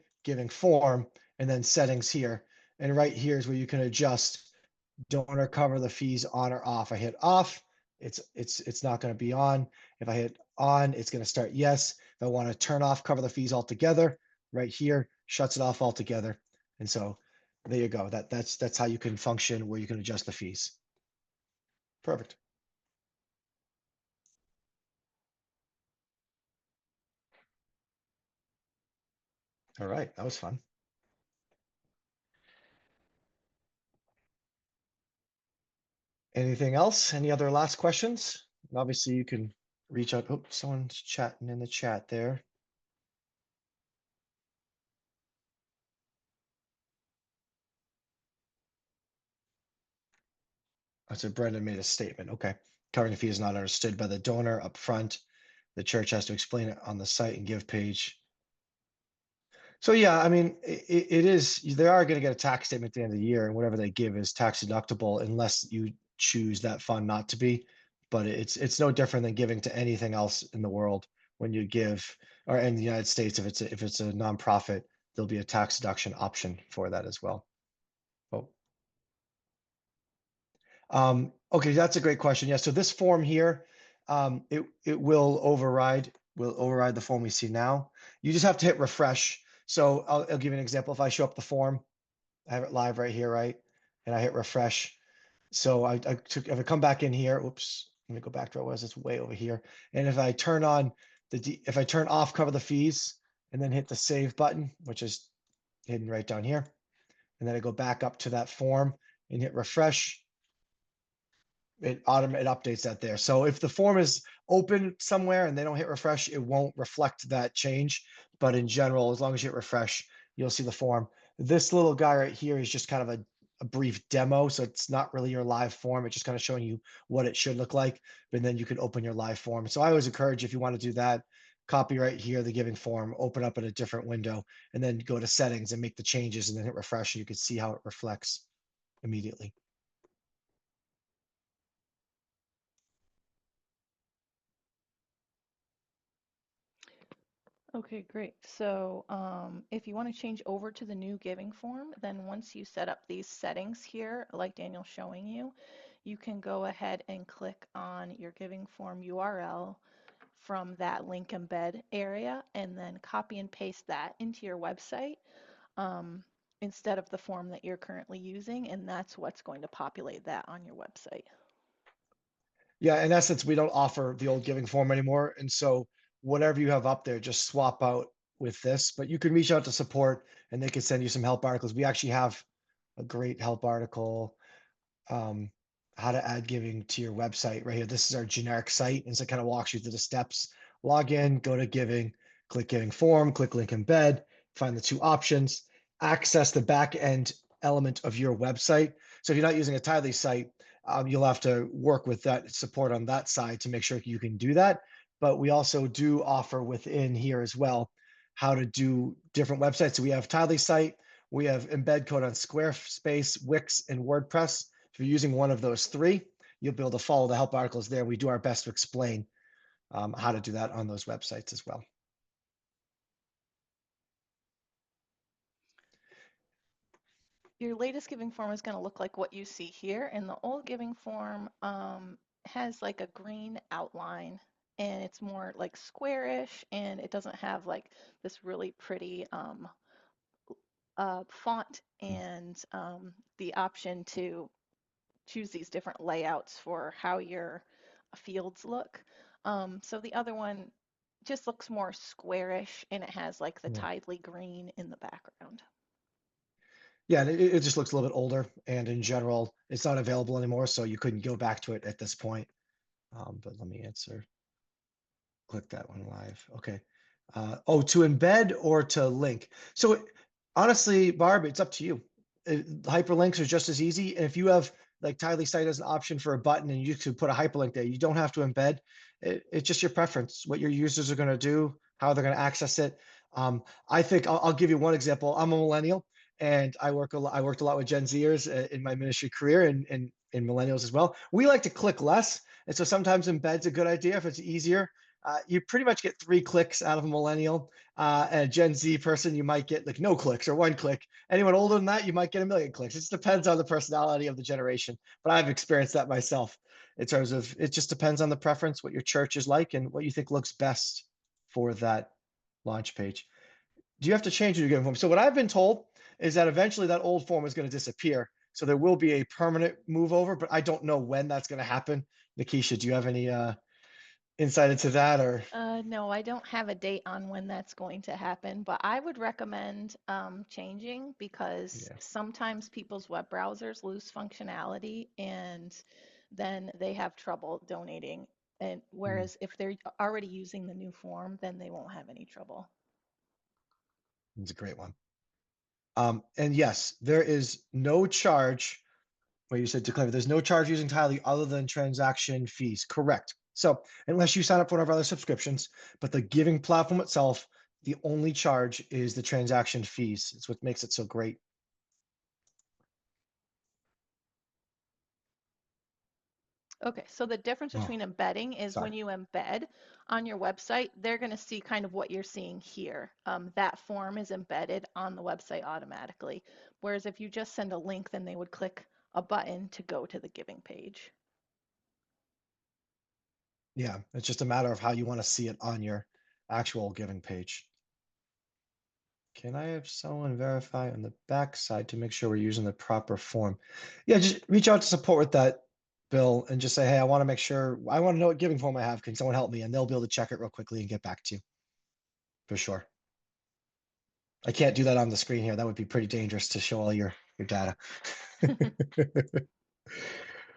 form, and then settings here. And right here is where you can adjust donor cover the fees on or off. I hit off, it's not going to be on. If I hit on, it's going to start yes. If I want to turn off cover the fees altogether, right here shuts it off altogether. And so there you go. That's how you can function where you can adjust the fees. Perfect. All right, that was fun. Anything else? Any other last questions? And obviously, you can reach out. Oh, someone's chatting in the chat there. I said Brendan made a statement. Okay. Covering the fee is not understood by the donor up front. The church has to explain it on the site and give page. So yeah, I mean, it is, they are going to get a tax statement at the end of the year, and whatever they give is tax deductible unless you choose that fund not to be. But it's no different than giving to anything else in the world. When you give, or in the United States, if it's a nonprofit, there'll be a tax deduction option for that as well. Oh, okay, that's a great question. Yeah, so this form here, it will override the form we see now. You just have to hit refresh. So I'll give you an example. If I show up the form, I have it live right here, right? And I hit refresh. So if I come back in here, oops, let me go back to where it was. It's way over here. And if I turn on if I turn off cover the fees and then hit the save button, which is hidden right down here, and then I go back up to that form and hit refresh, it updates that there. So if the form is open somewhere and they don't hit refresh, it won't reflect that change. But in general, as long as you hit refresh, you'll see the form. This little guy right here is just kind of a brief demo. So it's not really your live form. It's just kind of showing you what it should look like. But then you can open your live form. So I always encourage, if you want to do that, copy right here, the giving form, open up in a different window, and then go to settings and make the changes and then hit refresh, and you can see how it reflects immediately. Okay, great. So if you want to change over to the new giving form, then once you set up these settings here, like Daniel's showing you, you can go ahead and click on your giving form URL from that link embed area and then copy and paste that into your website um, instead of the form that you're currently using, and that's what's going to populate that on your website. Yeah, in essence, we don't offer the old giving form anymore. And so whatever you have up there, just swap out with this. But you can reach out to support and they can send you some help articles. We actually have a great help article, um, how to add giving to your website right here. This is our generic site. And so it kind of walks you through the steps. Log in, go to giving, click giving form, click link embed, find the two options, access the back end element of your website. So if you're not using a Tithely site, you'll have to work with that support on that side to make sure you can do that. But we also do offer within here as well how to do different websites. So we have Tithely site, we have embed code on Squarespace, Wix, and WordPress. If you're using one of those three, you'll be able to follow the help articles there. We do our best to explain how to do that on those websites as well. Your latest giving form is going to look like what you see here, and the old giving form has like a green outline, and it's more like squarish, and it doesn't have like this really pretty font and the option to choose these different layouts for how your fields look. So the other one just looks more squarish, and it has like the Yeah, Tithely green in the background. yeah, it just looks a little bit older, and in general, it's not available anymore, so you couldn't go back to it at this point. But let me answer. Click that one live. Okay. Oh, to embed or to link. So honestly, Barb, it's up to you. Hyperlinks are just as easy. And if you have like Tithely site as an option for a button and you could put a hyperlink there, you don't have to embed. It's just your preference, what your users are going to do, how they're going to access it. I think I'll give you one example. I'm a millennial and I worked a lot with Gen Zers in my ministry career and millennials as well. We like to click less. And so sometimes embed's a good idea if it's easier. You pretty much get 3 clicks out of a millennial. And a Gen Z person, you might get like no clicks or 1 click. Anyone older than that, you might get a million clicks. It just depends on the personality of the generation. But I've experienced that myself in terms of it just depends on the preference, what your church is like, and what you think looks best for that launch page. Do you have to change your giving form? So what I've been told is that eventually that old form is going to disappear. So there will be a permanent move over, but I don't know when that's going to happen. Nikisha, do you have any insight into that or? No, I don't have a date on when that's going to happen, but I would recommend changing because Yeah. sometimes people's web browsers lose functionality and then they have trouble donating. And Hmm. whereas if they're already using the new form, then they won't have any trouble. It's a great one. And yes, there is no charge. Where you said to clarify, there's no charge using Tithely other than transaction fees. Correct. So unless you sign up for one of our other subscriptions, but the giving platform itself, the only charge is the transaction fees. It's what makes it so great. Okay, so the difference Oh, between embedding is sorry. when you embed on your website, they're going to see kind of what you're seeing here. That form is embedded on the website automatically. Whereas if you just send a link, then they would click a button to go to the giving page. Yeah, it's just a matter of how you want to see it on your actual giving page. Can I have someone verify on the back side to make sure we're using the proper form? Yeah, just reach out to support with that, Bill, and just say, hey, I want to make sure, I want to know what giving form I have. Can someone help me? And they'll be able to check it real quickly and get back to you for sure. I can't do that on the screen here. That would be pretty dangerous to show all your data.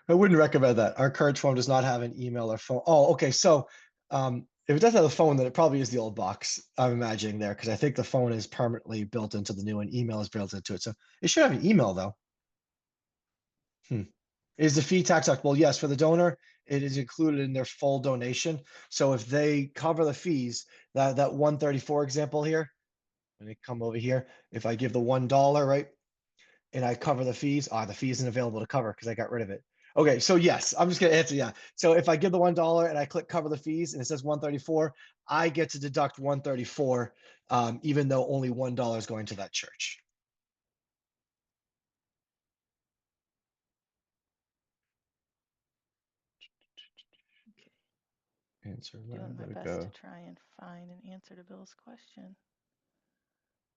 I wouldn't recommend that. Our current form does not have an email or phone. Oh, okay. So if it doesn't have a phone, then it probably is the old box, I'm imagining there, because I think the phone is permanently built into the new one. Email is built into it. So it should have an email though. Hmm. Is the fee tax deductible? Yes, for the donor, it is included in their full donation. So if they cover the fees, that 134 example here, when they come over here, if I give the $1, right, and I cover the fees, the fee isn't available to cover because I got rid of it. Okay, so yes, I'm just gonna answer, yeah. So if I give the $1 and I click cover the fees and it says 134, I get to deduct 134, even though only $1 is going to that church. Okay, Answer doing line, my there we best to go. try and find an answer to Bill's question.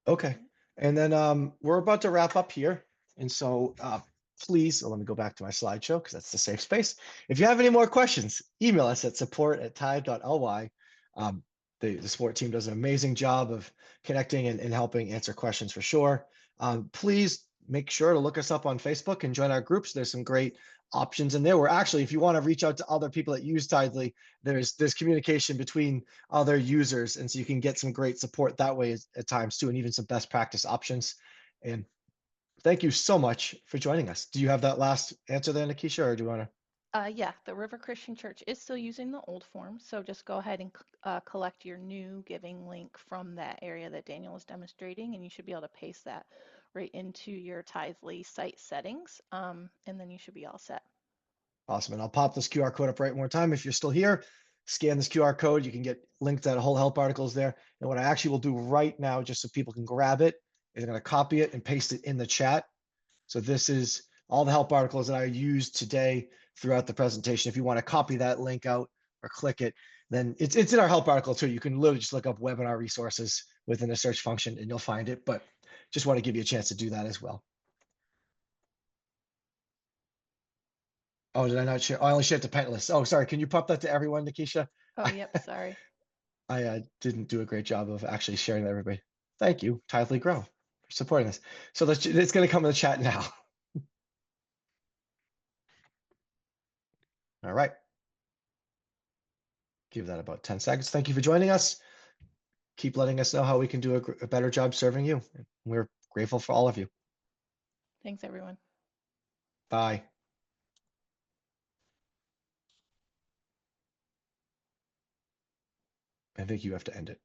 Okay. Okay. And then we're about to wrap up here. And so please, let me go back to my slideshow because that's the safe space. If you have any more questions, email us at support@tithe.ly. The support team does an amazing job of connecting and helping answer questions for sure. Please make sure to look us up on Facebook and join our groups. There's some great options in there. Where actually, if you want to reach out to other people that use Tithely, there's communication between other users, and so you can get some great support that way at times too, and even some best practice options. And thank you so much for joining us. Do you have that last answer there, Nikisha, or do you want to? Yeah, the River Christian Church is still using the old form, so just go ahead and collect your new giving link from that area that Daniel was demonstrating, and you should be able to paste that right into your Tithely site settings, and then you should be all set. Awesome. And I'll pop this QR code up right one more time. If you're still here, scan this QR code. You can get linked to that whole help articles there. And what I actually will do right now, just so people can grab it, is I'm going to copy it and paste it in the chat. So this is all the help articles that I used today throughout the presentation. If you want to copy that link out or click it, then it's in our help article too. You can literally just look up webinar resources within the search function and you'll find it. But just want to give you a chance to do that as well. Oh, did I not share? Oh, I only shared to Pentless. Oh, sorry. Can you pop that to everyone, Nikisha? Oh, I, yep, sorry. I didn't do a great job of actually sharing that, everybody. Thank you, Tithely Grow, for supporting this. So it's going to come in the chat now. All right. Give that about 10 seconds. Thank you for joining us. Keep letting us know how we can do a better job serving you. We're grateful for all of you. Thanks, everyone. Bye. I think you have to end it.